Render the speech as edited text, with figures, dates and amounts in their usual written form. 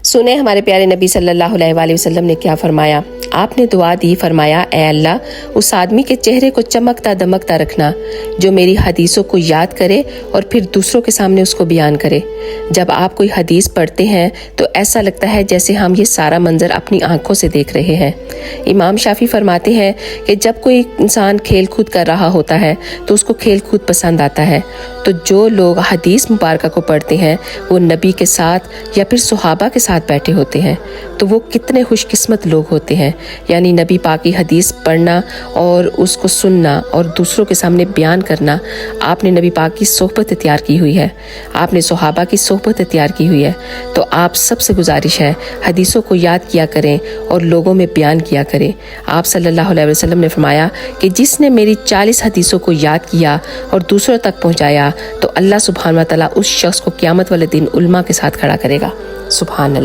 سنیں ہمارے پیارے نبی صلی اللہ علیہ وآلہ وسلم نے کیا فرمایا۔ آپ نے دعا دی، فرمایا اے اللہ اس آدمی کے چہرے کو چمکتا دمکتا رکھنا جو میری حدیثوں کو یاد کرے اور پھر دوسروں کے سامنے اس کو بیان کرے۔ جب آپ کوئی حدیث پڑھتے ہیں تو ایسا لگتا ہے جیسے ہم یہ سارا منظر اپنی آنکھوں سے دیکھ رہے ہیں۔ امام شافعی فرماتے ہیں کہ جب کوئی انسان کھیل کود کر رہا ہوتا ہے تو اس کو کھیل کود پسند آتا ہے، تو جو لوگ حدیث مبارکہ کو پڑھتے ہیں وہ نبی کے ساتھ یا پھر صحابہ کے ساتھ بیٹھے ہوتے ہیں، تو وہ کتنے خوش قسمت لوگ ہوتے ہیں۔ یعنی نبی پاک کی حدیث پڑھنا اور اس کو سننا اور دوسروں کے سامنے بیان کرنا، آپ نے نبی پاک کی صحبت اختیار کی ہوئی ہے، آپ نے صحابہ کی صحبت اختیار کی ہوئی ہے، تو آپ سب سے گزارش ہے حدیثوں کو یاد کیا کریں اور لوگوں میں بیان کیا کریں۔ آپ صلی اللہ علیہ وسلم نے فرمایا کہ جس نے میری 40 حدیثوں کو یاد کیا اور دوسروں تک پہنچایا تو اللہ سبحانہ و تعالیٰ اس شخص کو قیامت والے دن علماء کے ساتھ کھڑا کرے گا۔ سبحان اللہ۔